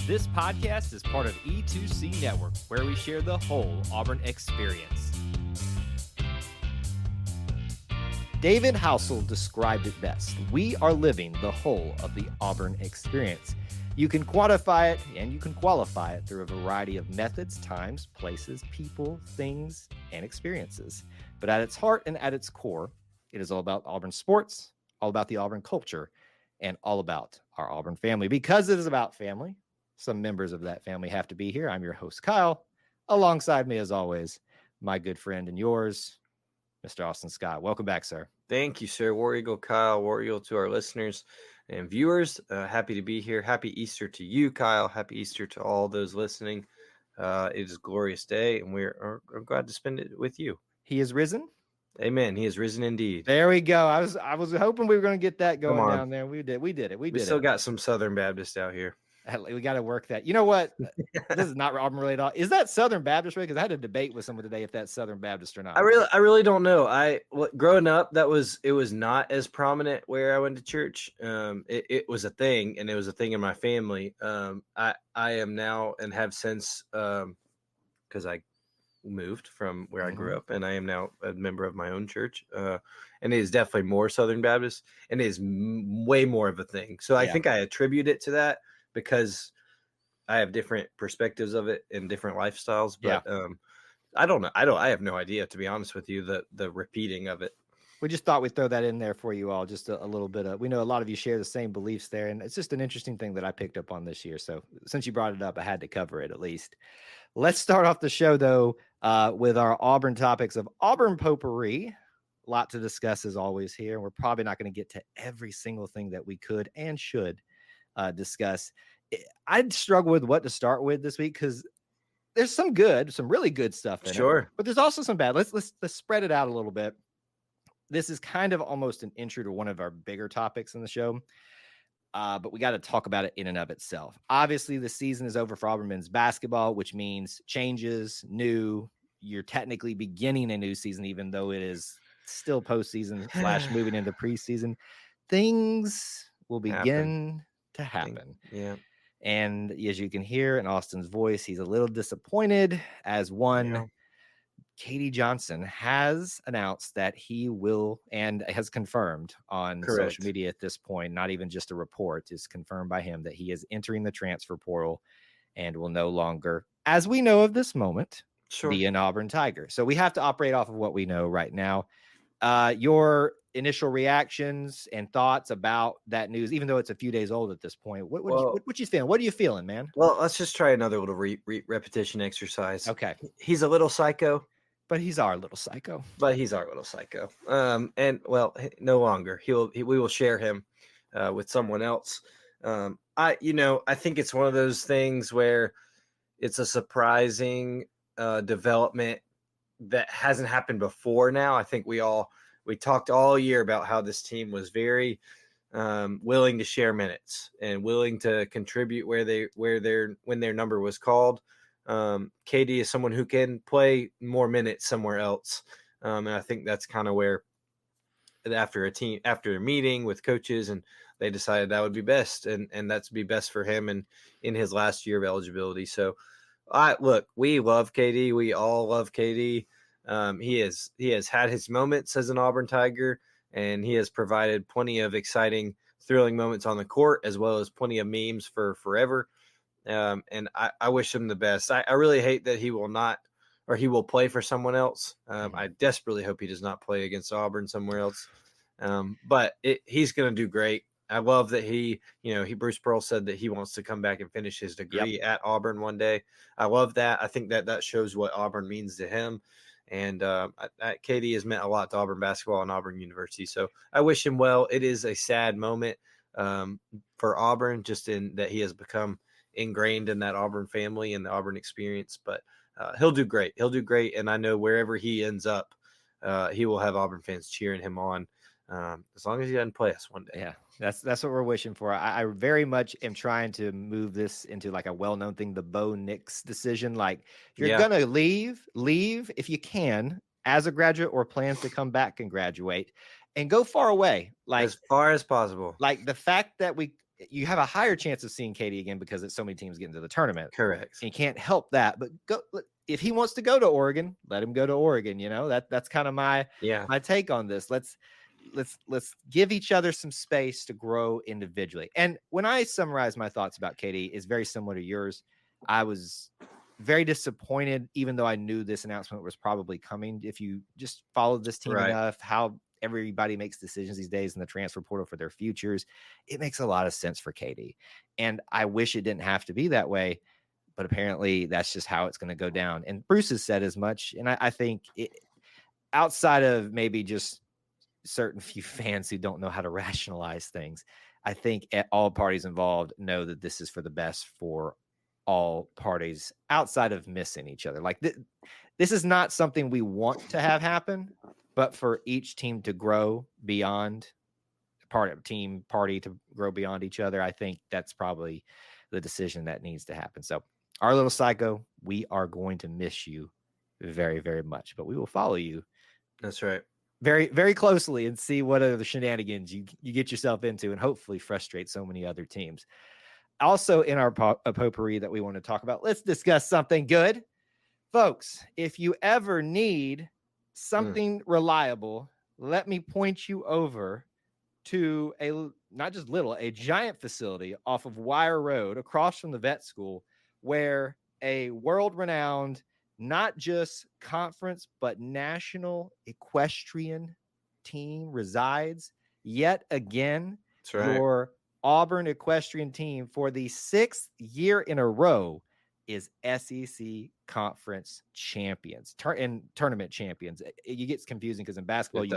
This podcast is part of E2C Network, where we share the whole Auburn experience. David Housel described it best. We are living the whole of the Auburn experience. You can quantify it and you can qualify it through a variety of methods, times, places, people, things, and experiences. But at its heart and at its core, it is all about Auburn sports, all about the Auburn culture, and all about our Auburn family. Because it is about family, some members of that family have to be here. I'm your host, Kyle. Alongside me, as always, my good friend and yours, Mr. Austin Scott. Welcome back, sir. Thank you, sir. War Eagle Kyle, War Eagle to our listeners and viewers. Happy to be here. Happy Easter to you, Kyle. Happy Easter to all those listening. It is a glorious day, and we're glad to spend it with you. He is risen. Amen. He is risen indeed. There we go. I was hoping we were going to get that going down there. We did it. We still got some Southern Baptists out here. We got to work that. You know what? This is not Auburn related at all. Is that Southern Baptist? Because I had a debate with someone today if that's Southern Baptist or not. I really don't know. Growing up, it was not as prominent where I went to church. It was a thing, and it was a thing in my family. I am now and have since because I moved from where I grew up, and I am now a member of my own church. And it is definitely more Southern Baptist, and it is way more of a thing. So I think I attribute it to that, because I have different perspectives of it and different lifestyles, but I don't know. I have no idea, to be honest with you, the repeating of it. We just thought we'd throw that in there for you all, just a little bit of, we know a lot of you share the same beliefs there, and it's just an interesting thing that I picked up on this year. So since you brought it up, I had to cover it at least. Let's start off the show though, with our Auburn topics of Auburn potpourri. A lot to discuss as always here. And we're probably not going to get to every single thing that we could and should discuss. I'd struggle with what to start with this week, because there's some really good stuff in it, but there's also some bad. Let's spread it out a little bit. This is kind of almost an intro to one of our bigger topics in the show, but we got to talk about it in and of itself. Obviously, the season is over for Auburn men's basketball, which means changes, new. You're technically beginning a new season, even though it is still postseason / moving into preseason. Things will begin to happen. Yeah. And as you can hear in Austin's voice, he's a little disappointed, as Katie Johnson has announced that he will, and has confirmed on social media at this point, not even just a report, is confirmed by him that he is entering the transfer portal and will no longer, as we know of this moment, be an Auburn Tiger. So we have to operate off of what we know right now. Your initial reactions and thoughts about that news, even though it's a few days old at this point. What you feeling? What are you feeling, man? Well, let's just try another little repetition exercise. Okay. He's a little psycho. But he's our little psycho. And well, no longer. We will share him with someone else. I think it's one of those things where it's a surprising development that hasn't happened before now. I think we talked all year about how this team was very willing to share minutes and willing to contribute when their number was called. Katie is someone who can play more minutes somewhere else. And I think that's kind of where after a meeting with coaches, and they decided that would be best, and that's be best for him and in his last year of eligibility. So we love Katie. We all love Katie. He has had his moments as an Auburn Tiger, and he has provided plenty of exciting, thrilling moments on the court, as well as plenty of memes for forever. And I wish him the best. I really hate that he will not, or he will play for someone else. I desperately hope he does not play against Auburn somewhere else. But he's going to do great. I love that Bruce Pearl said that he wants to come back and finish his degree at Auburn one day. I love that. I think that shows what Auburn means to him. And Katie has meant a lot to Auburn basketball and Auburn University. So I wish him well. It is a sad moment for Auburn, just in that he has become ingrained in that Auburn family and the Auburn experience. But he'll do great. And I know wherever he ends up, he will have Auburn fans cheering him on. As long as he doesn't play us one day. Yeah, that's what we're wishing for. I very much am trying to move this into like a well-known thing, the Bo Nix decision. Like, if you're gonna leave if you can as a graduate, or plans to come back and graduate, and go far away, like as far as possible. Like the fact that you have a higher chance of seeing Katie again because it's so many teams get into the tournament. Correct. And you can't help that. But if he wants to go to Oregon, let him go to Oregon. That's kind of my take on this. Let's give each other some space to grow individually. And when I summarize my thoughts about Katie, is very similar to yours. I was very disappointed, even though I knew this announcement was probably coming. If you just followed this team enough, how everybody makes decisions these days in the transfer portal for their futures, it makes a lot of sense for Katie. And I wish it didn't have to be that way, but apparently that's just how it's going to go down. And Bruce has said as much. And I think outside of maybe just certain few fans who don't know how to rationalize things, I think all parties involved know that this is for the best for all parties outside of missing each other. Like this is not something we want to have happen, but for each team to grow beyond party to grow beyond each other, I think that's probably the decision that needs to happen. So our little psycho, we are going to miss you very, very much, but we will follow you. That's right. Very, very closely and see what other shenanigans you get yourself into and hopefully frustrate so many other teams. Also in our potpourri that we want to talk about, let's discuss something good. Folks, if you ever need something reliable, let me point you over to a giant facility off of Wire Road across from the vet school, where a world-renowned, not just conference, but national equestrian team resides. Yet again, your Auburn equestrian team for the 6th year in a row is SEC conference champions and tournament champions. It gets confusing because in basketball you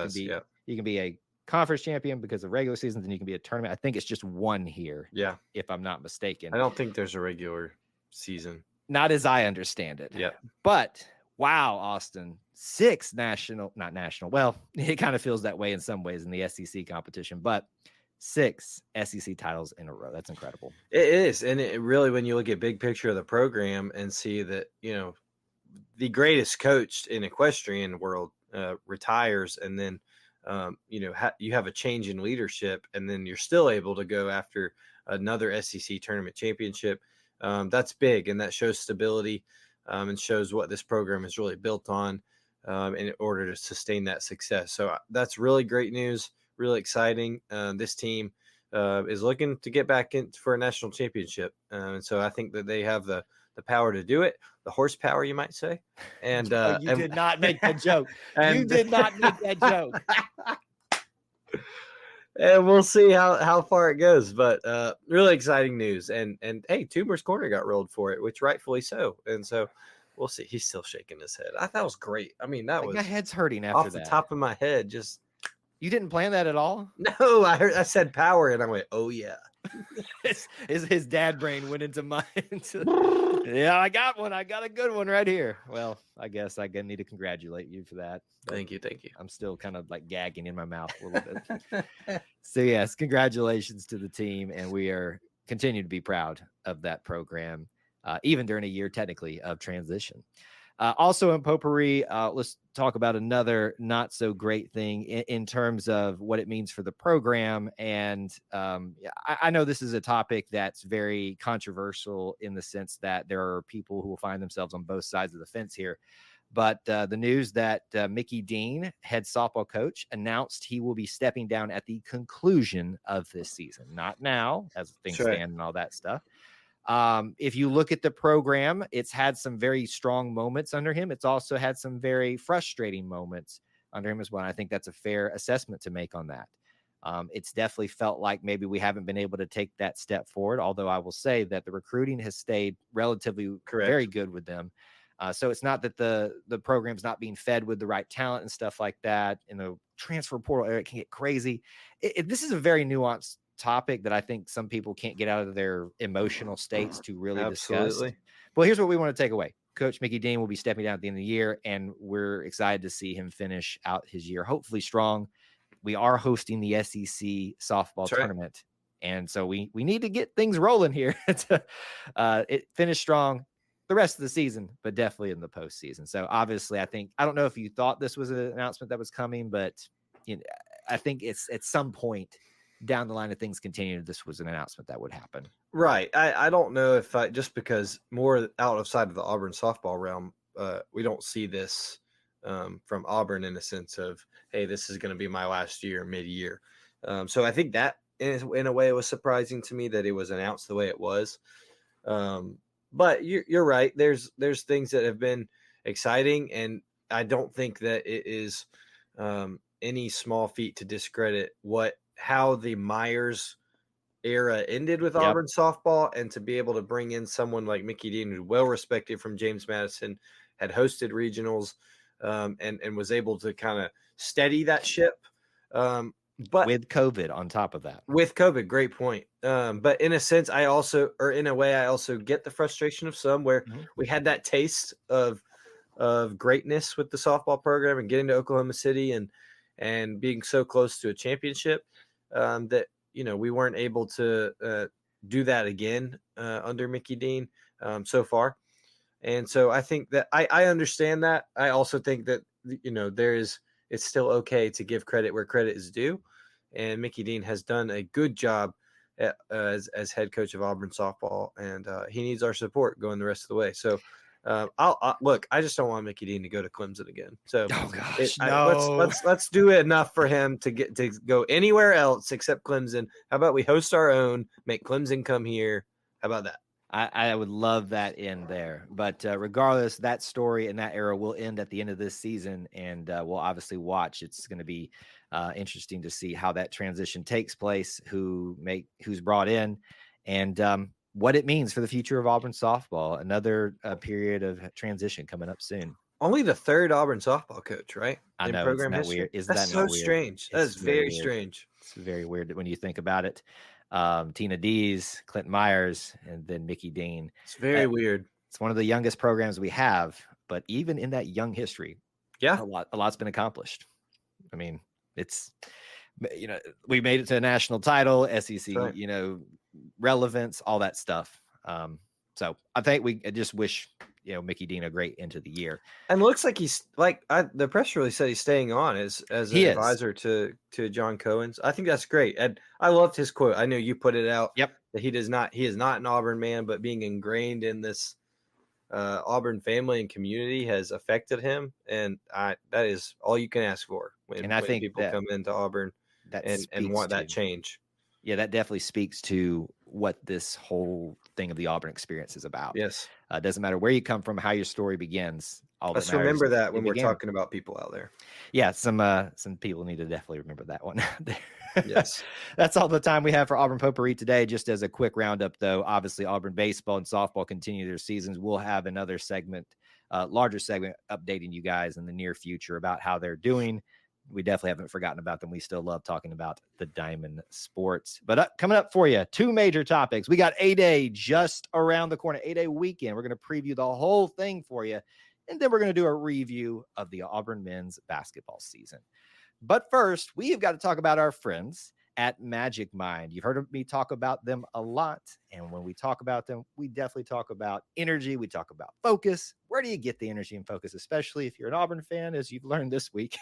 can be a conference champion because of regular seasons, and you can be a tournament. I think it's just one here. Yeah, if I'm not mistaken. I don't think there's a regular season. Not as I understand it. Yeah, but wow, Austin, 6 not national. Well, it kind of feels that way in some ways in the SEC competition, but 6 SEC titles in a row. That's incredible. It is. And it really, when you look at big picture of the program and see that, the greatest coach in equestrian world retires, and then, you have a change in leadership, and then you're still able to go after another SEC tournament championship. That's big. And that shows stability and shows what this program is really built on in order to sustain that success. So that's really great news. Really exciting. This team is looking to get back in for a national championship. And so I think that they have the power to do it, the horsepower, you might say. And you did not make that joke. You did not make that joke. And we'll see how far it goes. But really exciting news. And hey, Toomer's Corner got rolled for it, which rightfully so. And so we'll see. He's still shaking his head. I thought it was great. I mean, that was my head's hurting after off the top of my head. Just. You didn't plan that at all? No, I said power, and I went, oh, yeah. his dad brain went into mine. Yeah, I got one. I got a good one right here. Well, I guess I need to congratulate you for that. Thank you. I'm still kind of like gagging in my mouth a little bit. So, yes, congratulations to the team, and we are continue to be proud of that program, even during a year technically of transition. Also in potpourri, let's talk about another not so great thing in terms of what it means for the program. And I know this is a topic that's very controversial in the sense that there are people who will find themselves on both sides of the fence here. But the news that Mickey Dean, head softball coach, announced he will be stepping down at the conclusion of this season, not now, as things stand and all that stuff. If you look at the program, it's had some very strong moments under him. It's also had some very frustrating moments under him as well. And I think that's a fair assessment to make on that. It's definitely felt like maybe we haven't been able to take that step forward, although I will say that the recruiting has stayed relatively very good with them. So it's not that the program's not being fed with the right talent and stuff like that. In the transfer portal area, it can get crazy. This is a very nuanced topic that I think some people can't get out of their emotional states to really discuss. Well, here's what we want to take away. Coach Mickey Dean will be stepping down at the end of the year, and we're excited to see him finish out his year, hopefully strong. We are hosting the SEC softball tournament, and so we need to get things rolling here to finish strong the rest of the season, but definitely in the postseason. So obviously, I don't know if you thought this was an announcement that was coming, but I think it's at some point down the line of things continue, this was an announcement that would happen. Right. I don't know if just because more outside of the Auburn softball realm, we don't see this from Auburn in a sense of, hey, this is going to be my last year, mid-year. So I think that in a way it was surprising to me that it was announced the way it was. But you're right. There's things that have been exciting, and I don't think that it is any small feat to discredit how the Myers era ended with Yep. Auburn softball, and to be able to bring in someone like Mickey Dean, who's well respected from James Madison, had hosted regionals, and was able to kind of steady that ship. But with COVID on top of that. With COVID, great point. But in a sense, I also get the frustration of some where we had that taste of greatness with the softball program and getting to Oklahoma City and being so close to a championship that we weren't able to do that again under Mickey Dean so far. And so I think that I understand that. I also think that it's still okay to give credit where credit is due. And Mickey Dean has done a good job as head coach of Auburn softball, and he needs our support going the rest of the way. So I'll look. I just don't want Mickey Dean to go to Clemson again. So oh gosh, no. Let's do it enough for him to go anywhere else except Clemson. How about we host our own, make Clemson come here? How about that? I would love that end there. But regardless, that story and that era will end at the end of this season, and we'll obviously watch. It's going to be interesting to see how that transition takes place, who's brought in, and what it means for the future of Auburn softball. Another period of transition coming up soon. Only the third Auburn softball coach, right? I know. Program isn't that history? weird? Isn't That's that so not weird? Strange. That is very strange. It's very weird when you think about it. Tina Dees, Clinton Myers, and then Mickey Dean. It's very weird. It's one of the youngest programs we have, but even in that young history, yeah, a lot's been accomplished. I mean, it's we made it to a national title, SEC, right. Relevance, all that stuff. So I think we just wish Mickey Dean a great end of the year. And it looks like he's the press release said he's staying on as an advisor to John Cohen's. I think that's great. And I loved his quote. I know you put it out. Yep. That he is not an Auburn man, but being ingrained in this Auburn family and community has affected him. And that is all you can ask for when think people come into Auburn and want that change. Yeah, that definitely speaks to what this whole thing of the Auburn experience is about. Yes. It doesn't matter where you come from, how your story begins. Let's remember that when we're talking about people out there. Yeah, some people need to definitely remember that one. Yes. That's all the time we have for Auburn Potpourri today. Just as a quick roundup, though, obviously Auburn baseball and softball continue their seasons. We'll have another segment, larger segment, updating you guys in the near future about how they're doing. We definitely haven't forgotten about them. We still love talking about the Diamond Sports. But coming up for you, two major topics. We got A-Day just around the corner, A-Day weekend. We're going to preview the whole thing for you. And then we're going to do a review of the Auburn men's basketball season. But first, we have got to talk about our friends at Magic Mind. You've heard me talk about them a lot. And when we talk about them, we definitely talk about energy. We talk about focus. Where do you get the energy and focus, especially if you're an Auburn fan, as you've learned this week?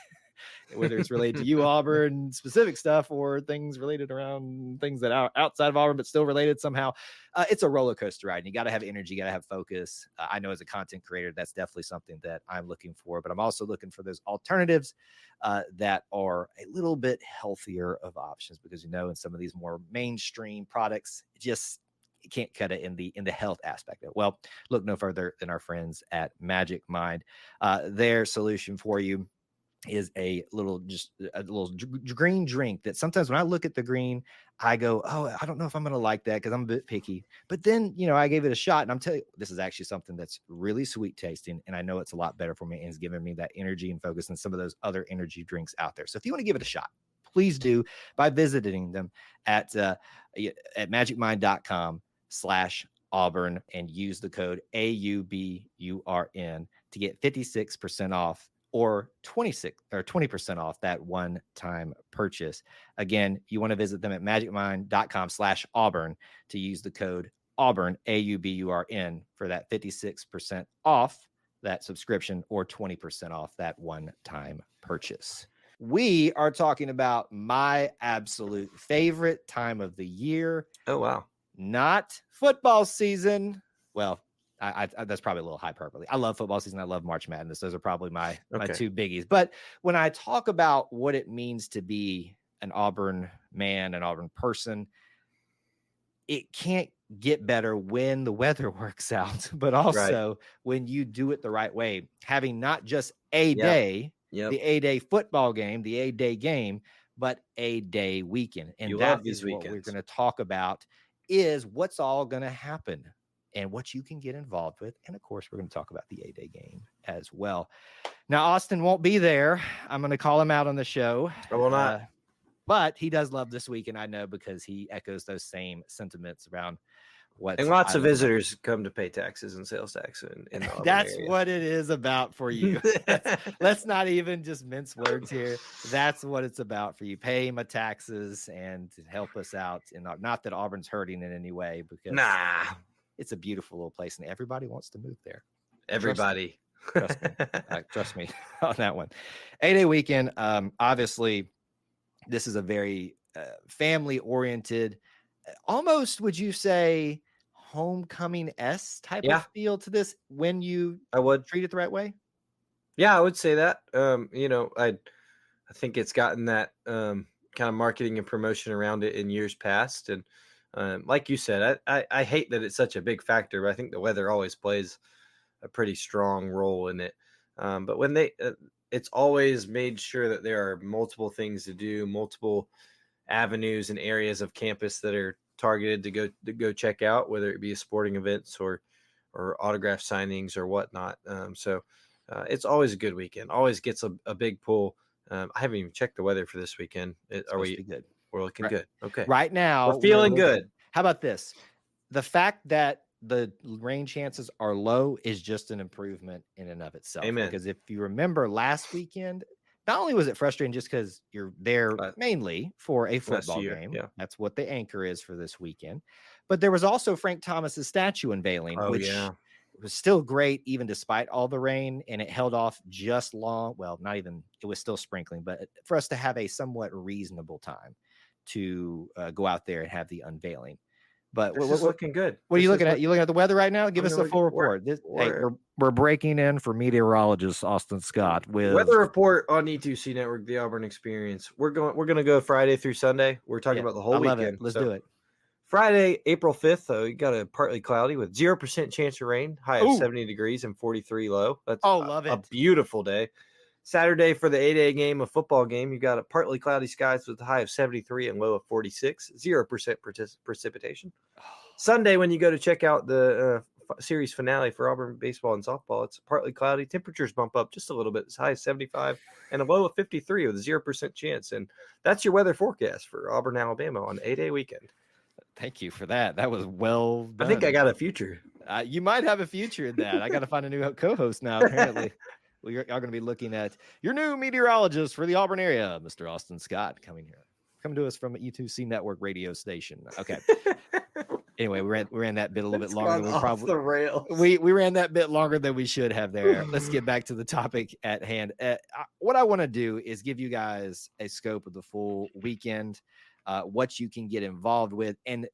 Whether it's related to you, Auburn specific stuff, or things related around things that are outside of Auburn, but still related somehow. It's a roller coaster ride. And you got to have energy, you got to have focus. I know as a content creator, that's definitely something that I'm looking for, but I'm also looking for those alternatives that are a little bit healthier of options, because, in some of these more mainstream products, you can't cut it in the health aspect of it. Well, look no further than our friends at Magic Mind. Their solution for you is a little green drink that sometimes when I look at the green, I go, oh, I don't know if I'm going to like that because I'm a bit picky. But then, I gave it a shot, and I'm telling you, this is actually something that's really sweet tasting. And I know it's a lot better for me, and it's giving me that energy and focus than some of those other energy drinks out there. So if you want to give it a shot, please do by visiting them at magicmind.com/Auburn and use the code AUBURN to get 56% off or 20% off that one-time purchase. Again, you want to visit them at magicmind.com/Auburn to use the code Auburn, AUBURN, for that 56% off that subscription or 20% off that one-time purchase. We are talking about my absolute favorite time of the year. Oh, wow. Not football season. Well, I that's probably a little hyperbole. I love football season. I love March Madness. Those are probably my two biggies. But when I talk about what it means to be an Auburn man, an Auburn person, it can't get better when the weather works out, but also when you do it the right way. Having not just a day, the A-Day football game, the A-Day game, but A-Day weekend. And that is what we're going to talk about, is what's all going to happen and what you can get involved with. And of course, we're going to talk about the A-Day game as well. Now, Austin won't be there. I'm going to call him out on the show. I will not. But he does love this weekend, I know, because he echoes those same sentiments around what. And lots of visitors come to pay taxes and sales tax in the That's area. what it is about for you. Let's not even just mince words here. That's what it's about for you. Pay my taxes and help us out. And not that Auburn's hurting in any way, because it's a beautiful little place and everybody wants to move there. Everybody. Trust me on that one. 8-day weekend. Obviously, this is a very family-oriented, almost, would you say, homecoming-esque type of feel to this when you treat it the right way? Yeah, I would say that. I think it's gotten that kind of marketing and promotion around it in years past. And like you said, I hate that it's such a big factor, but I think the weather always plays a pretty strong role in it. But when it's always made sure that there are multiple things to do, multiple avenues and areas of campus that are targeted to go check out, whether it be sporting events or autograph signings or whatnot. So it's always a good weekend. Always gets a big pull. I haven't even checked the weather for this weekend. Are we good? We're looking good. Okay. Right now, we're feeling good. How about this? The fact that the rain chances are low is just an improvement in and of itself. Amen. Because if you remember last weekend, not only was it frustrating just because you're there mainly for a football game. Yeah. That's what the anchor is for this weekend. But there was also Frank Thomas's statue unveiling, which was still great, even despite all the rain. And it held off just long. Well, not even, it was still sprinkling, but for us to have a somewhat reasonable time to go out there and have the unveiling. But this is looking good. What are you looking at? You looking at the weather right now? Give us a full report. We're breaking in for meteorologist Austin Scott with weather report on E2C Network, the Auburn Experience. We're going to go Friday through Sunday. We're talking about the whole weekend. Let's do it. Friday, April 5th, you got a partly cloudy with 0% chance of rain, high of 70 degrees and 43 low. That's love it. A beautiful day. Saturday for the 8-day game, a football game, you got a partly cloudy skies with a high of 73 and low of 46, 0% precipitation. Sunday, when you go to check out the series finale for Auburn baseball and softball, it's partly cloudy. Temperatures bump up just a little bit, as high as 75 and a low of 53 with a 0% chance. And that's your weather forecast for Auburn, Alabama on 8-day weekend. Thank you for that. That was well done. I think I got a future. You might have a future in that. I got to find a new co-host now, apparently. Well, you're going to be looking at your new meteorologist for the Auburn area, Mr. Austin Scott, coming to us from E2C Network radio station. Okay. Anyway, we ran that bit a little bit longer. The rails. We ran that bit longer than we should have there. Let's get back to the topic at hand. What I want to do is give you guys a scope of the full weekend, what you can get involved with, and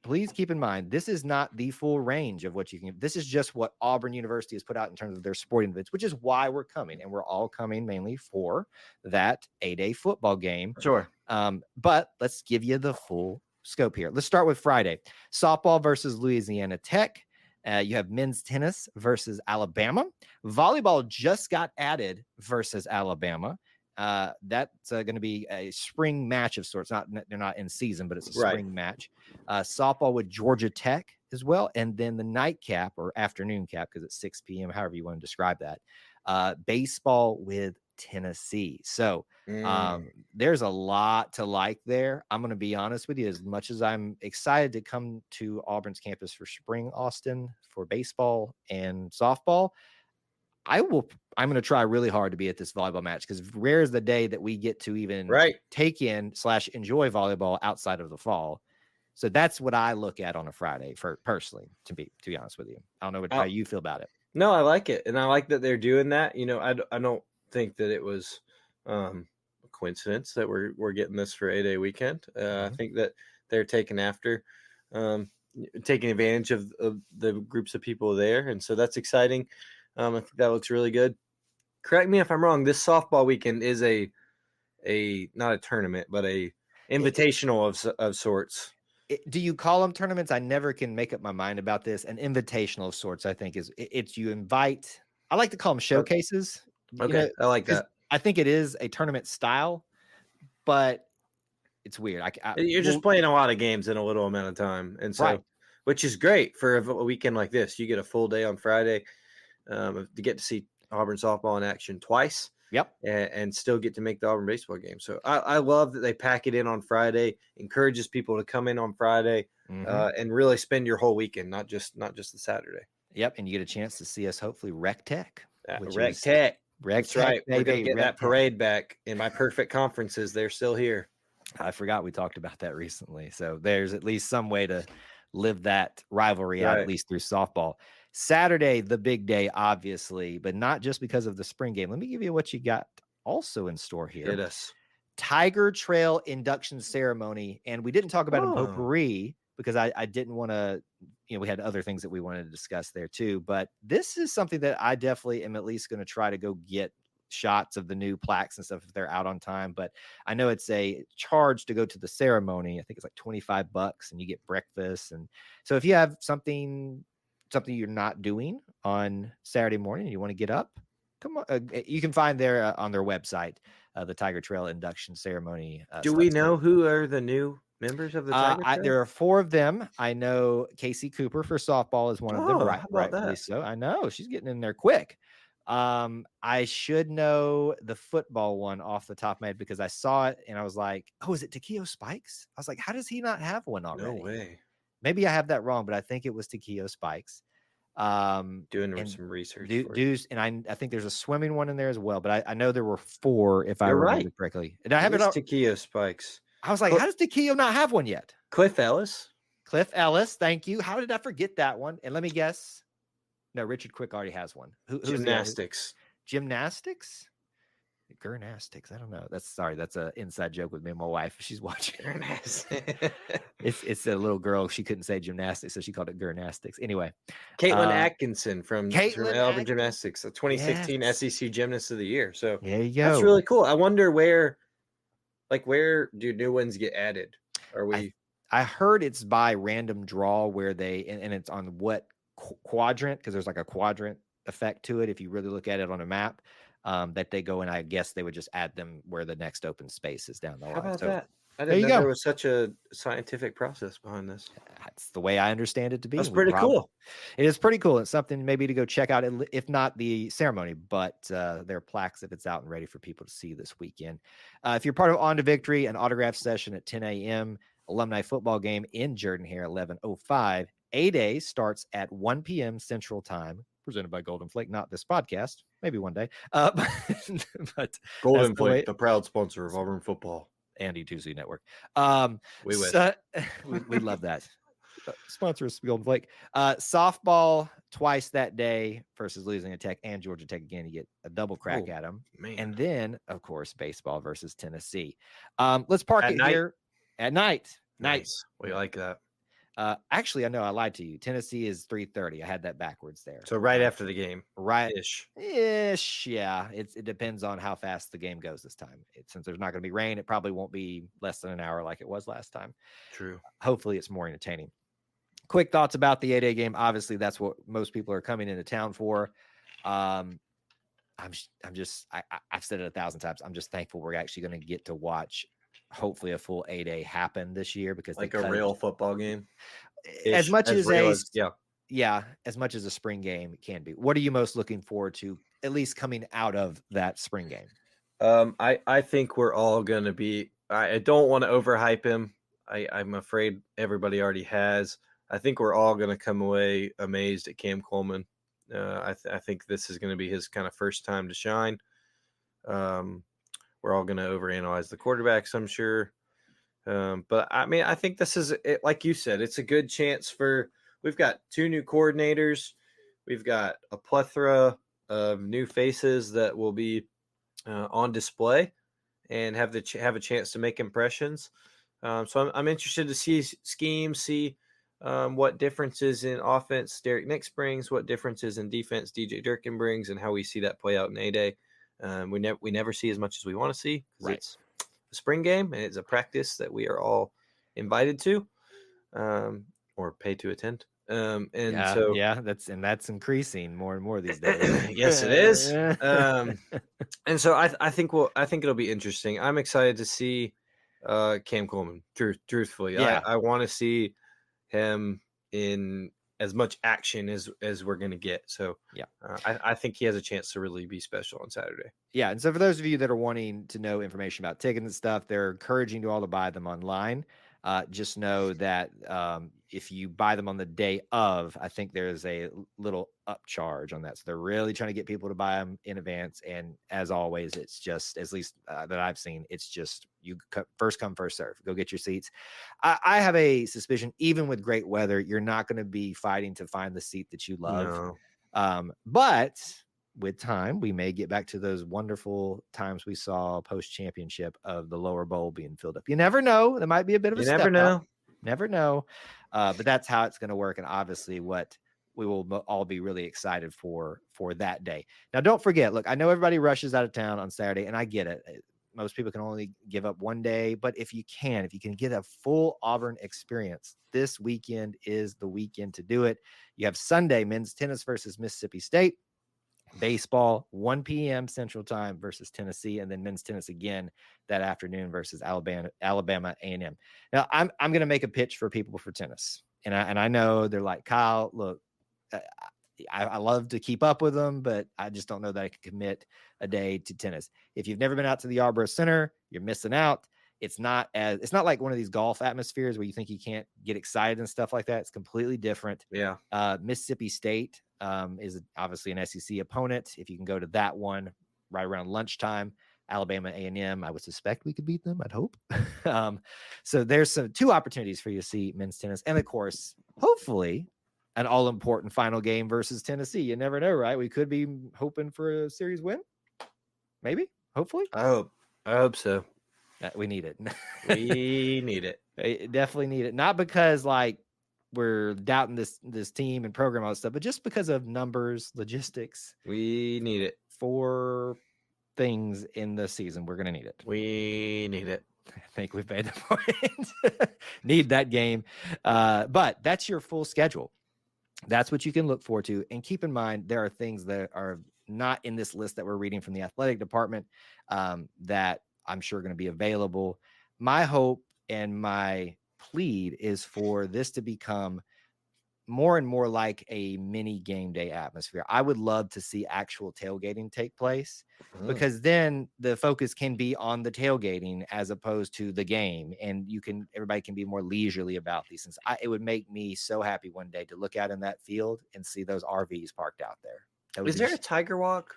please keep in mind, this is not the full range of what you can. This is just what Auburn University has put out in terms of their sporting events, which is why we're coming. And we're all coming mainly for that 8-day football game. Sure. But let's give you the full scope here. Let's start with Friday. Softball versus Louisiana Tech. You have men's tennis versus Alabama. Volleyball just got added versus Alabama. That's going to be a spring match of sorts. They're not in season, but it's a spring match. Softball with Georgia Tech as well, and then the nightcap or afternoon cap, because it's 6 p.m. However you want to describe that. Baseball with Tennessee. So there's a lot to like there. I'm going to be honest with you. As much as I'm excited to come to Auburn's campus for spring, Austin, for baseball and softball, I'm going to try really hard to be at this volleyball match, because rare is the day that we get to even take in / enjoy volleyball outside of the fall. So that's what I look at on a Friday for personally, to be honest with you. I don't know how you feel about it. No, I like it. And I like that they're doing that. I don't think that it was coincidence that we're getting this for 8A weekend. I Mhm. think that they're taking advantage of the groups of people there, and so that's exciting. I think that looks really good. Correct me if I'm wrong. This softball weekend is a not a tournament, but a It invitational of sorts. do you call them tournaments? I never can make up my mind about this. An invitational of sorts, I think, is it's you invite. I like to call them showcases. Okay, I like Because that. I think it is a tournament style, but it's weird. You're just well, playing a lot of games in a little amount of time, and right. so which is great for a weekend like this. You get a full day on Friday to get to see Auburn softball in action twice. Yep. And still get to make the Auburn baseball game. So I love that they pack it in on Friday, encourages people to come in on Friday, Hmm. and really spend your whole weekend, not just the Saturday. Yep. And you get a chance to see us hopefully Rec Tech, which Rec is Tech. Rec That's Tech, right. We're gonna baby. get Rec that Tech. parade back. In my perfect conferences, they're still here. I forgot we talked about that recently. So there's at least some way to live that rivalry out, at Right. least through softball. Saturday, the big day, obviously, but not just because of the spring game. Let me give you what you got also in store here. Hit us. Tiger Trail induction ceremony. And we didn't talk about in Oh, potpourri because I didn't want to, we had other things that we wanted to discuss there too. But this is something that I definitely am at least going to try to go get shots of the new plaques and stuff if they're out on time. But I know it's a charge to go to the ceremony. I think it's like $25 and you get breakfast. And so if you have something you're not doing on Saturday morning and you want to get up, come on. You can find there on their website the Tiger Trail induction ceremony do we stuff. know who are the new members of the Tiger Trail? There are 4 of them. I know Casey Cooper for softball is one of them, Oh, how about rightfully that? so. I know she's getting in there quick. I should know the football one off the top of my head because I saw it and I was like, "Oh, is it Takeo Spikes?" I was like, "How does he not have one No already?" way. Maybe I have that wrong, but I think it was Takeo Spikes. Doing And some research for you. dues, and I think there's a swimming one in there as well, but I know there were 4 if I You're remember right. correctly. And I It have it is up. Taquillo Spikes. I was like, Cl- "How does Takeo not have one yet?" Cliff Ellis, Cliff Ellis, thank you. How did I forget that one? And let me guess. No, Richard Quick already has one. Who's the other? gymnastics. Gymnastics? Gurnastics. I don't know. That's an inside joke with me and my wife. She's watching. It's a little girl. She couldn't say gymnastics, so she called it gurnastics. Anyway, Caitlin uh, Atkinson from Caitlin Auburn Atkins. Gymnastics, the 2016 Yes. SEC Gymnast of the Year. So There you that's go. really cool. I wonder where do new ones get added? Are I we I heard it's by random draw where they and it's on what quadrant because there's like a quadrant effect to it if you really look at it on a map that they go and I guess they would just add them where the next open space is down the how line. about So that? I there didn't you know there go. was such a scientific process behind this. That's the way I understand it to be. That's And we pretty probably cool. it is pretty cool. It's something maybe to go check out, if not the ceremony, but their plaques if it's out and ready for people to see this weekend. If you're part of On to Victory, an autograph session at 10 a.m., alumni football game in Jordan here, 11:05. 8A starts at 1 p.m. Central Time, presented by Golden Flake. Not this podcast, maybe one day. But that's Golden the way. Flake, the proud sponsor of Auburn football. Andy Tuesday Network. We wish. So, we love that. Sponsor us, Golden Flake. Softball twice that day versus Louisiana Tech and Georgia Tech again. You get a double crack at them. Man. And then, of course, baseball versus Tennessee. Let's park At it night? here at night. Nice. We like that. Actually, I know I lied to you. Tennessee is 3:30. I had that backwards there. So right after the game. Right. Ish. Ish, yeah. It depends on how fast the game goes this time. Since there's not going to be rain, it probably won't be less than an hour like it was last time. True. Hopefully, it's more entertaining. Quick thoughts about the 8A game. Obviously, that's what most people are coming into town for. I've said it 1,000 times. I'm just thankful we're actually going to get to watch hopefully a full 8A happen this year because like a real football game. As much as yeah, as much as a spring game can be. What are you most looking forward to, at least coming out of that spring game? I think we're all going to be. I don't want to overhype him. I'm afraid everybody already has. I think we're all going to come away amazed at Cam Coleman. I think this is going to be his kind of first time to shine. We're all going to overanalyze the quarterbacks, I'm sure. But I mean, I think this is it, like you said, it's a good chance for. We've got 2 new coordinators. We've got a plethora of new faces that will be on display and have a chance to make impressions. So I'm interested to see schemes, see what differences in offense Derek Nix brings, what differences in defense DJ Durkin brings, and how we see that play out in A-Day. We never see as much as we want to see because Right. it's a spring game and it's a practice that we are all invited to or pay to attend. And Yeah, so, yeah, that's increasing more and more these days. yes, it is. And so I think it'll be interesting. I'm excited to see Cam Coleman. Truthfully, Yeah. I want to see him in as much action as we're gonna get. So Yeah. I think he has a chance to really be special on Saturday. Yeah, and so for those of you that are wanting to know information about tickets and stuff, they're encouraging you all to buy them online. Just know that if you buy them on the day of, I think there's a little upcharge on that. So they're really trying to get people to buy them in advance. And as always, it's just, at least that I've seen, it's just first come, first serve. Go get your seats. I have a suspicion, even with great weather, you're not going to be fighting to find the seat that you love. But with time, we may get back to those wonderful times we saw post-championship of the lower bowl being filled up. You never know. There might be a bit of a step out. Never know. But that's how it's going to work. And obviously what we will all be really excited for that day. Now, don't forget, look, I know everybody rushes out of town on Saturday, and I get it. Most people can only give up one day. But if you can get a full Auburn experience, this weekend is the weekend to do it. You have Sunday men's tennis versus Mississippi State. Baseball, 1 p.m. Central Time versus Tennessee, and then men's tennis again that afternoon versus Alabama A&M. Now, I'm going to make a pitch for people for tennis, and I know they're like, Kyle, look, I love to keep up with them, but I just don't know that I can commit a day to tennis. If you've never been out to the Yarborough Center, you're missing out. It's not like one of these golf atmospheres where you think you can't get excited and stuff like that. It's completely different. Yeah. Mississippi State is obviously an SEC opponent. If you can go to that one right around lunchtime, Alabama A&M, I would suspect we could beat them. I'd hope. So there's two opportunities for you to see men's tennis, and of course, hopefully, an all-important final game versus Tennessee. You never know, right? We could be hoping for a series win, maybe. Hopefully, I hope so. We need it. We need it. Definitely need it. Not because like we're doubting this team and program, all this stuff, but just because of numbers, logistics. We need it. 4 things in the season. We're going to need it. We need it. I think we've made the point. Need that game. But that's your full schedule. That's what you can look forward to. And keep in mind, there are things that are not in this list that we're reading from the athletic department that I'm sure going to be available. My hope and my plead is for this to become more and more like a mini game day atmosphere. I would love to see actual tailgating take place because then the focus can be on the tailgating as opposed to the game. And everybody can be more leisurely about these things. It would make me so happy one day to look out in that field and see those RVs parked out there. Is there a Tiger Walk?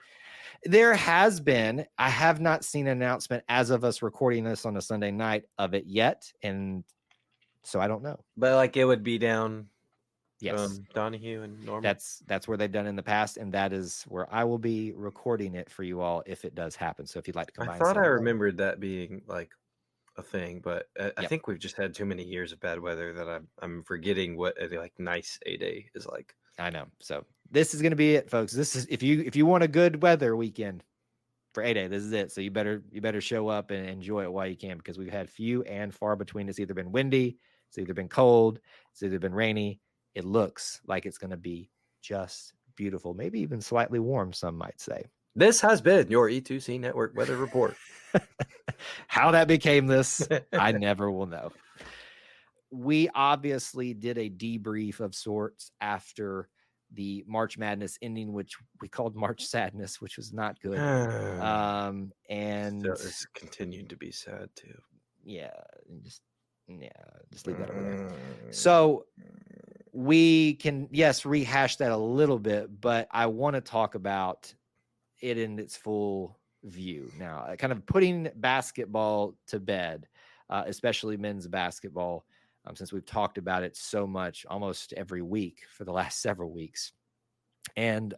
There has been. I have not seen an announcement as of us recording this on a Sunday night of it yet. And so I don't know. But like it would be down yes, Donahue and Norman. That's where they've done in the past, and that is where I will be recording it for you all if it does happen. So if you'd like to combine, I thought I remembered that being like a thing, but I think we've just had too many years of bad weather that I'm forgetting what a like nice A-Day is like. I know. So this is going to be it, folks. This is if you want a good weather weekend for A-Day, this is it. So you better show up and enjoy it while you can, because we've had few and far between. It's either been windy, it's either been cold, it's either been rainy. It looks like it's going to be just beautiful, maybe even slightly warm, some might say. This has been your E2C Network Weather Report. How that became this, I never will know. We obviously did a debrief of sorts after the March Madness ending, which we called March Sadness, which was not good. And so it's continued to be sad too. Yeah, just leave that over there. So we can, rehash that a little bit, but I want to talk about it in its full view now, kind of putting basketball to bed, especially men's basketball, since we've talked about it so much almost every week for the last several weeks. And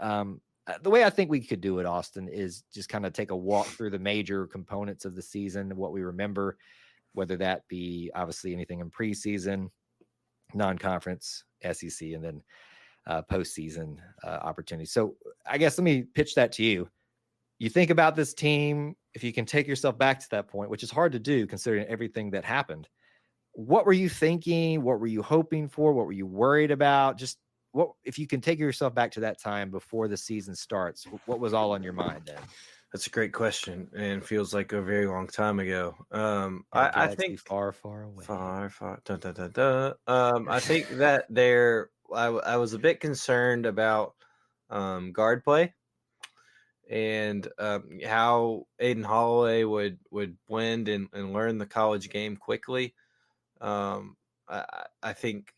The way I think we could do it, Austin, is just kind of take a walk through the major components of the season, what we remember, whether that be obviously anything in preseason, non-conference, SEC, and then postseason opportunities. So I guess let me pitch that to you. You think about this team, if you can take yourself back to that point, which is hard to do considering everything that happened. What were you thinking? What were you hoping for? What were you worried about? Just what, if you can take yourself back to that time before the season starts, what was all on your mind then? That's a great question, and feels like a very long time ago. In a I galaxy think far, far away. far. Dun, dun, dun, dun. I think that I was a bit concerned about guard play and how Aiden Holloway would blend and learn the college game quickly. I think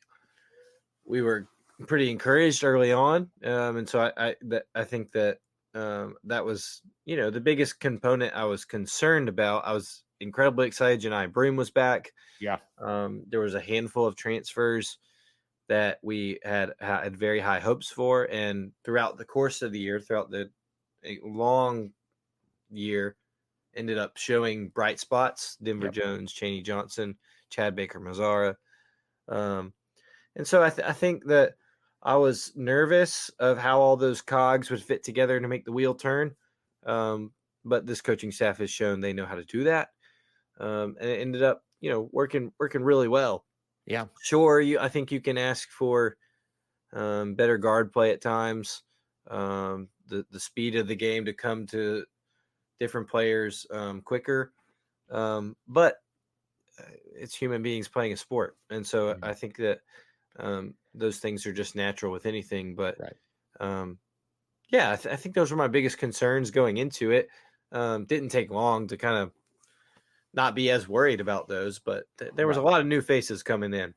we were pretty encouraged early on, and so I think that that was the biggest component I was concerned about. I was incredibly excited Janai Broom was back. Yeah. There was a handful of transfers that we had very high hopes for, and throughout the course of the year, throughout the long year, ended up showing bright spots. Denver Yep. Jones, Chaney Johnson, Chad Baker-Mazara. And so I think that I was nervous of how all those cogs would fit together to make the wheel turn. But this coaching staff has shown they know how to do that. And it ended up, working really well. Yeah. Sure, I think you can ask for better guard play at times. The speed of the game to come to different players quicker. But it's human beings playing a sport. And so I think that those things are just natural with anything. But Right. I think those were my biggest concerns going into it. Didn't take long to kind of not be as worried about those, but there was a lot of new faces coming in.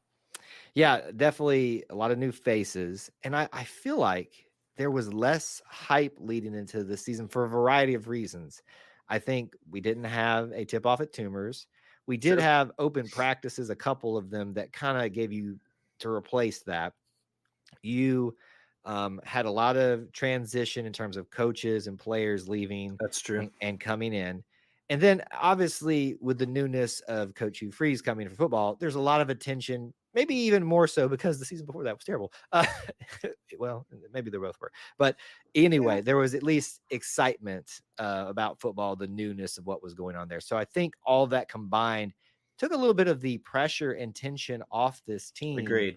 Yeah, definitely a lot of new faces. And I feel like there was less hype leading into the season for a variety of reasons. I think we didn't have a tip off at Tumors. We did Sure. have open practices, a couple of them that kind of gave you to replace that. You had a lot of transition in terms of coaches and players leaving That's true. and coming in. And then obviously with the newness of Coach Hugh Freeze coming for football, there's a lot of attention, maybe even more so because the season before that was terrible. Well, maybe they both were. But anyway, there was at least excitement about football, the newness of what was going on there. So I think all that combined took a little bit of the pressure and tension off this team. Agreed.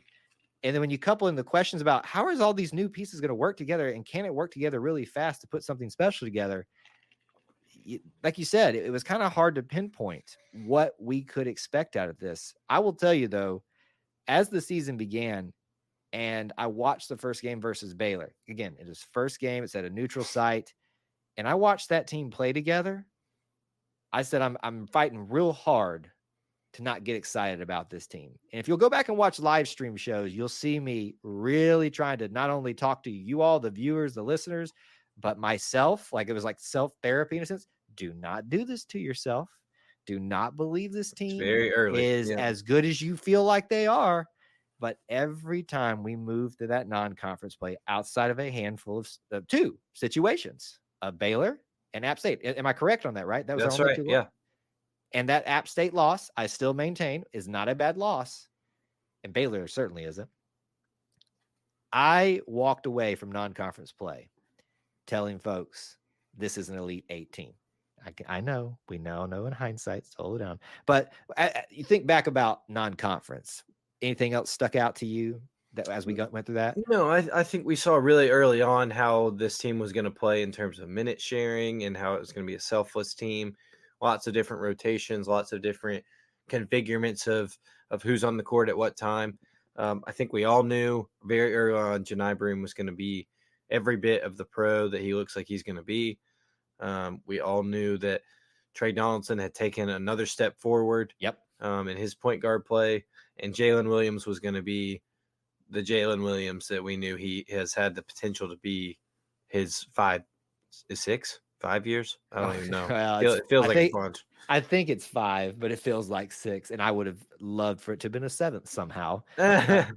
And then when you couple in the questions about how is all these new pieces going to work together and can it work together really fast to put something special together? Like you said, it was kind of hard to pinpoint what we could expect out of this. I will tell you though, as the season began and I watched the first game versus Baylor, again, it was first game. It's at a neutral site. And I watched that team play together. I said, I'm fighting real hard to not get excited about this team. And if you'll go back and watch live stream shows, you'll see me really trying to not only talk to you all, the viewers, the listeners, but myself. Like it was like self-therapy in a sense. Do not do this to yourself. Do not believe this team very early. is as good as you feel like they are. But every time we move to that non-conference play outside of a handful of two situations, Baylor and App State. Am I correct on that, right? That was That's our only right. two. Yeah. And that App State loss, I still maintain, is not a bad loss. And Baylor certainly isn't. I walked away from non-conference play telling folks this is an Elite 8 team. I know, we now know in hindsight, slow down. But you think back about non-conference. Anything else stuck out to you that as we went through that? No, I think we saw really early on how this team was going to play in terms of minute sharing and how it was going to be a selfless team. Lots of different rotations, lots of different configurements of who's on the court at what time. I think we all knew very early on Janai Broom was going to be every bit of the pro that he looks like he's going to be. We all knew that Trey Donaldson had taken another step forward. Yep. In his point guard play, and Jalen Williams was going to be the Jalen Williams that we knew he has had the potential to be his 5 years. I don't even know. Well, It feels like a bunch. I think it's 5, but it feels like 6. And I would have loved for it to have been a 7th somehow. I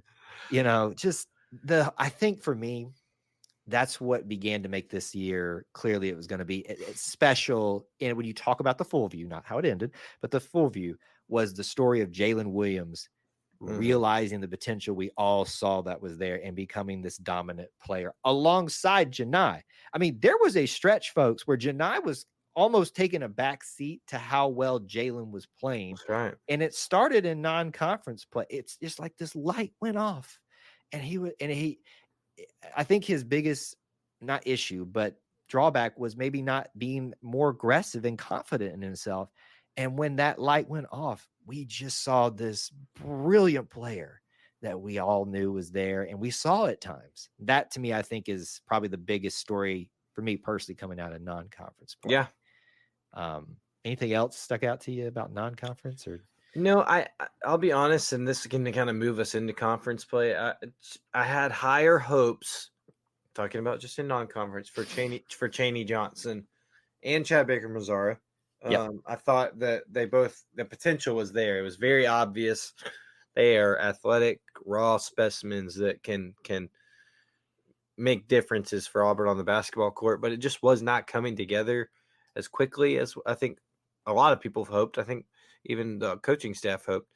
think for me, that's what began to make this year clearly it was going to be special. And when you talk about the full view, not how it ended, but the full view was the story of Jalen Williams Mhm. realizing the potential we all saw that was there and becoming this dominant player alongside Janai. I mean, there was a stretch, folks, where Janai was almost taking a back seat to how well Jalen was playing. That's right. And it started in non-conference play. It's just like this light went off. And I think his biggest, not issue, but drawback was maybe not being more aggressive and confident in himself. And when that light went off, we just saw this brilliant player that we all knew was there. And we saw at times. That to me, I think, is probably the biggest story for me personally coming out of non-conference play. Yeah. Anything else stuck out to you about non-conference or? No, I'll be honest, and this can kind of move us into conference play. I had higher hopes, talking about just in non-conference, for Chaney Johnson and Chad Baker Mazzara. Yep. I thought that the potential was there. It was very obvious. They are athletic, raw specimens that can make differences for Auburn on the basketball court, but it just was not coming together as quickly as I think a lot of people hoped. I think even the coaching staff hoped.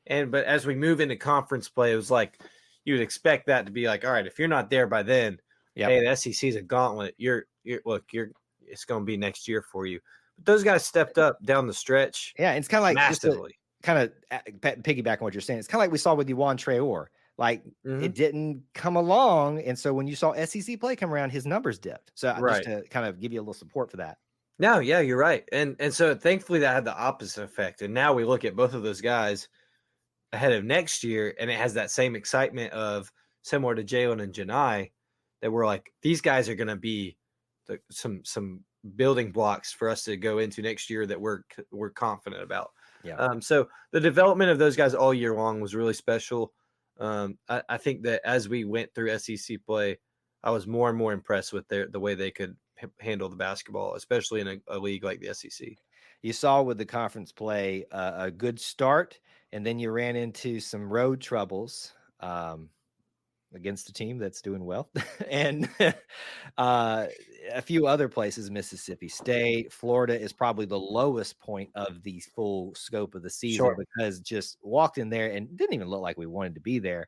But as we move into conference play, it was like you would expect that to be like, all right, if you're not there by then, hey, the SEC is a gauntlet. It's going to be next year for you. But those guys stepped up down the stretch. Yeah, it's kind of like massively. Kind of piggyback on what you're saying. It's kind of like we saw with Juwan Traore. Like it didn't come along, and so when you saw SEC play come around, his numbers dipped. So just to kind of give you a little support for that. No, yeah, you're right. And so thankfully that had the opposite effect. And now we look at both of those guys ahead of next year, and it has that same excitement of similar to Jalen and Janai, that we're like, these guys are going to be some building blocks for us to go into next year that we're confident about. Yeah. So the development of those guys all year long was really special. I think that as we went through SEC play, I was more and more impressed with the way they could handle the basketball, especially in a league like the SEC. You saw with the conference play a good start, and then you ran into some road troubles against a team that's doing well, and a few other places, Mississippi State, Florida is probably the lowest point of the full scope of the season because just walked in there and didn't even look like we wanted to be there.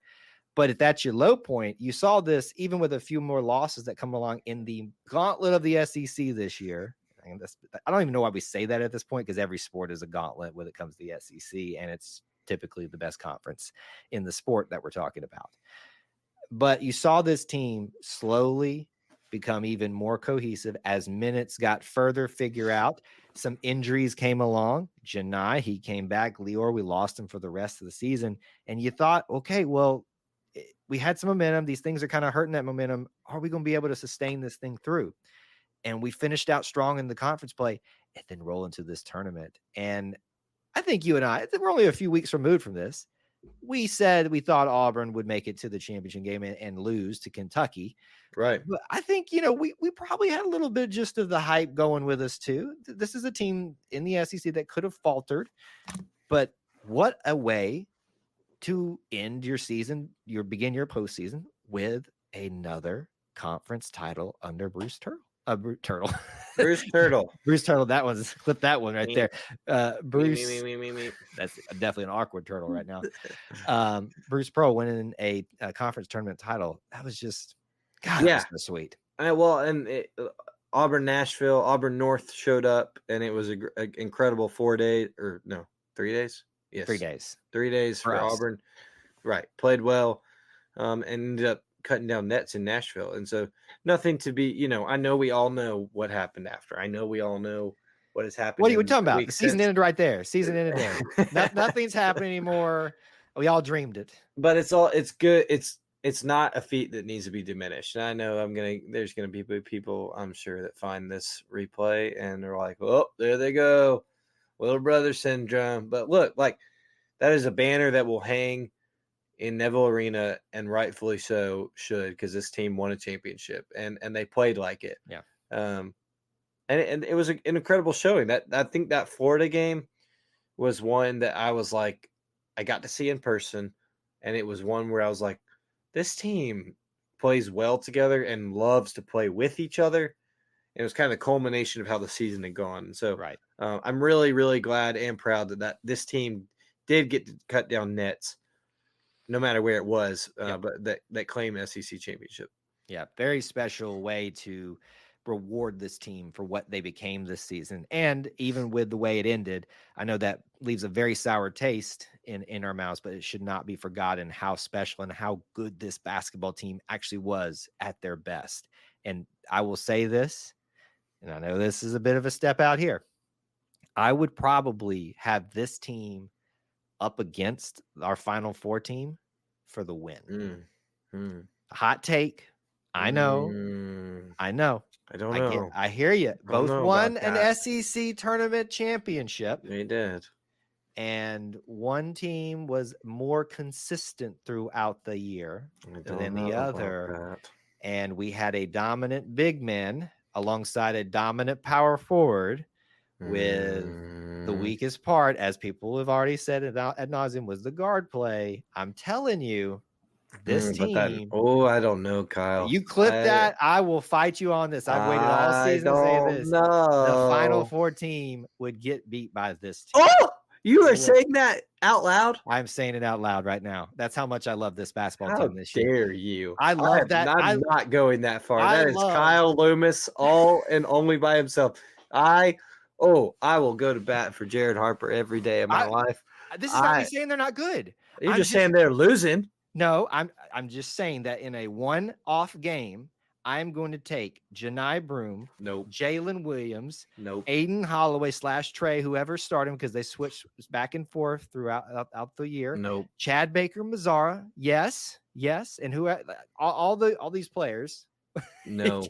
But if that's your low point, you saw this even with a few more losses that come along in the gauntlet of the SEC this year. I don't even know why we say that at this point, because every sport is a gauntlet when it comes to the SEC, and it's typically the best conference in the sport that we're talking about. But you saw this team slowly become even more cohesive as minutes got further figure out. Some injuries came along. Janai, he came back. Lior, we lost him for the rest of the season. And you thought, okay, well, we had some momentum. These things are kind of hurting that momentum. Are we going to be able to sustain this thing through? And we finished out strong in the conference play and then roll into this tournament. And I think you and I, we're only a few weeks removed from this. We said we thought Auburn would make it to the championship game and lose to Kentucky. Right. But I think, we probably had a little bit just of the hype going with us too. This is a team in the SEC that could have faltered, but what a way to end your season, begin your postseason with another conference title under Bruce Turtle. Bruce Turtle. Bruce Turtle. That one's clip that one right there. Bruce. Me. That's definitely an awkward turtle right now. Bruce Pearl winning a conference tournament title. That was just, God, that was so sweet. Auburn North showed up, and it was an incredible 4 days, or no, 3 days. Yes, 3 days. 3 days for Auburn. Right, played well, and ended up cutting down nets in Nashville. And so nothing to be, I know we all know what happened after. I know we all know what has happened. What are you talking about? The season ended right there. Season ended there. Nothing's happening anymore. We all dreamed it. But it's good. It's not a feat that needs to be diminished. And I know there's going to be people, I'm sure, that find this replay and they're like, oh, there they go. Little brother syndrome. But look, like, that is a banner that will hang in Neville Arena, and rightfully so should, because this team won a championship and they played like it. Yeah. And it was an incredible showing. That I think that Florida game was one that I was like, I got to see in person, and it was one where I was like, this team plays well together and loves to play with each other. It was kind of the culmination of how the season had gone. So Right. I'm really, really glad and proud that this team did get to cut down nets, no matter where it was, but that claimed SEC championship. Yeah, very special way to reward this team for what they became this season. And even with the way it ended, I know that leaves a very sour taste in our mouths, but it should not be forgotten how special and how good this basketball team actually was at their best. And I will say this, and I know this is a bit of a step out here. I would probably have this team up against our Final Four team for the win. Hot take. I know. I know. I don't know. I hear you. Both won an that. SEC tournament championship. They did. And one team was more consistent throughout the year than the other. And we had a dominant big man alongside a dominant power forward with the weakest part, as people have already said ad nauseum, was the guard play. I'm telling you, this team. I don't know, Kyle. You clip that, I will fight you on this. I've waited all season to say this. No. The Final Four team would get beat by this team. Oh, you are saying that out loud? I'm saying it out loud right now. That's how much I love this basketball team this year. How dare you? I love that. I'm not going that far. That is Kyle Loomis all and only by himself. I will go to bat for Jared Harper every day of my life. This is not me saying they're not good. You're just saying they're losing. No, I'm just saying that in a one-off game, I'm going to take Janai Broome, Jalen Williams, Aiden Holloway / Trey, whoever started him, because they switched back and forth throughout the year. Chad Baker Mazzara, yes, and who all these players. No,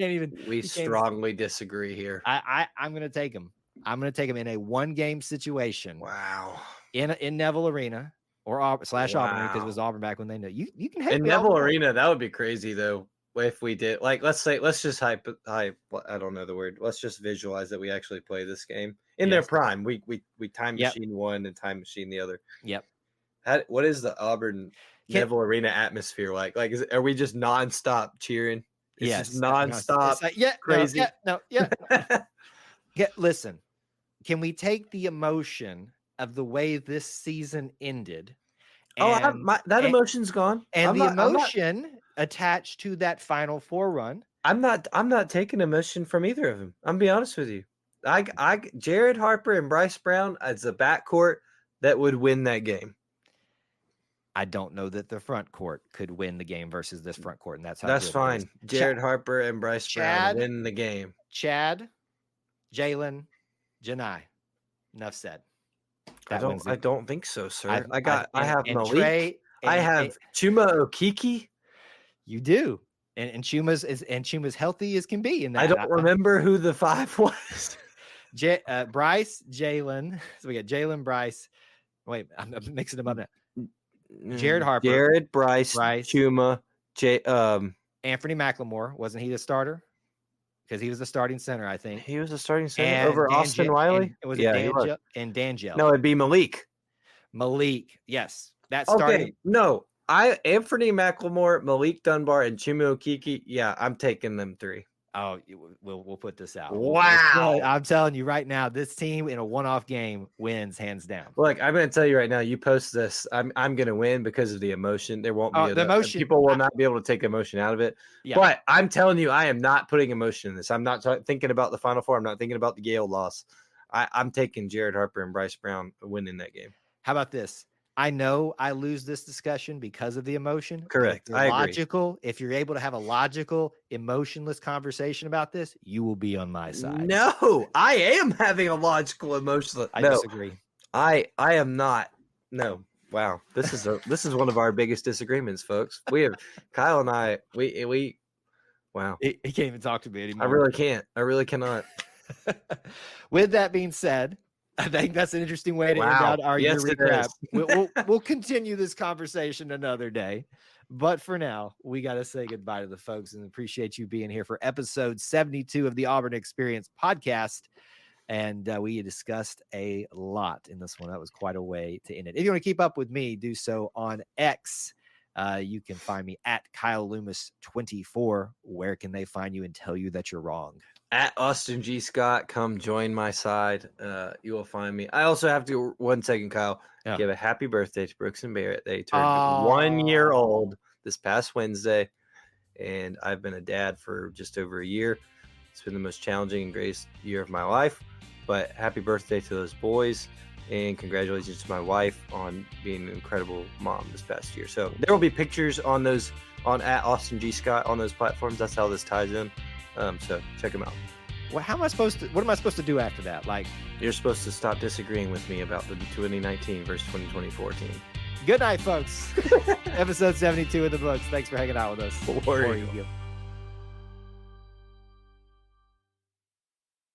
we strongly disagree here. I'm going to take them. I'm going to take them in a one-game situation. Wow. In Neville Arena. Or Auburn, because it was Auburn back when they knew you can. In Neville Arena, that would be crazy though. If we did, like, let's just I don't know the word. Let's just visualize that we actually play this game in their prime. We time machine one and time machine the other. Yep. What is the Auburn Neville Arena atmosphere like? Like, are we just nonstop cheering? It's just nonstop. It's like, crazy. Listen, can we take the emotion of the way this season ended? That emotion's gone. And the emotion attached to that Final Four run. I'm not taking emotion from either of them. I'm gonna be honest with you. Jared Harper and Bryce Brown as a backcourt that would win that game. I don't know that the front court could win the game versus this front court, and that's fine. Jared Harper and Bryce Brown win the game. Chad, Jalen, Janai. Enough said. I don't think so, sir. I have Malik. Trey, I have Chuma Okeke. You do, and Chuma's healthy as can be. In that, I don't remember who the 5 was. Bryce, Jalen. So we got Jalen, Bryce. Wait, I'm mixing them up now. Jared Harper, Bryce, Chuma, Anthony McLemore. Wasn't he the starter? Because he was the starting center, I think. He was the starting center over Austin Wiley? And D'Angelo. No, it'd be Malik. Yes. That started. Okay, no. Anthony McLemore, Malik Dunbar, and Chuma Okeke. Yeah, I'm taking them 3. Oh, we'll put this out. Wow. I'm telling you right now, this team in a one-off game wins hands down. Look, I'm going to tell you right now, you post this, I'm going to win because of the emotion. There won't be the emotion. People will not be able to take emotion out of it. Yeah. But I'm telling you, I am not putting emotion in this. I'm not thinking about the Final Four. I'm not thinking about the Gale loss. I'm taking Jared Harper and Bryce Brown winning that game. How about this? I know I lose this discussion because of the emotion. Correct. If you're able to have a logical, emotionless conversation about this, you will be on my side. No, I am having a logical, emotionless. I disagree. I am not. No. Wow. This is one of our biggest disagreements, folks. We have Kyle and I. We. Wow. He can't even talk to me anymore. I really can't. I really cannot. With that being said, I think that's an interesting way to end out our year recap. We'll continue this conversation another day. But for now, we got to say goodbye to the folks and appreciate you being here for episode 72 of the Auburn Experience podcast. And we discussed a lot in this one. That was quite a way to end it. If you want to keep up with me, do so on X You can find me at Kyle Loomis 24. Where can they find you and tell you that you're wrong? At Austin G. Scott, come join my side. You will find me. I also have to, 1 second, Kyle, Yeah. give a happy birthday to Brooks and Barrett. They turned 1 year old this past Wednesday, and I've been a dad for just over a year. It's been the most challenging and greatest year of my life, but happy birthday to those boys, and congratulations to my wife on being an incredible mom this past year. So there will be pictures on those, on at Austin G. Scott on those platforms. That's how this ties in. So check them out. Well, what am I supposed to do after that? Like, you're supposed to stop disagreeing with me about the 2019 versus 2024 team. Good night, folks. Episode 72 in the books. Thanks for hanging out with us. War Eagle.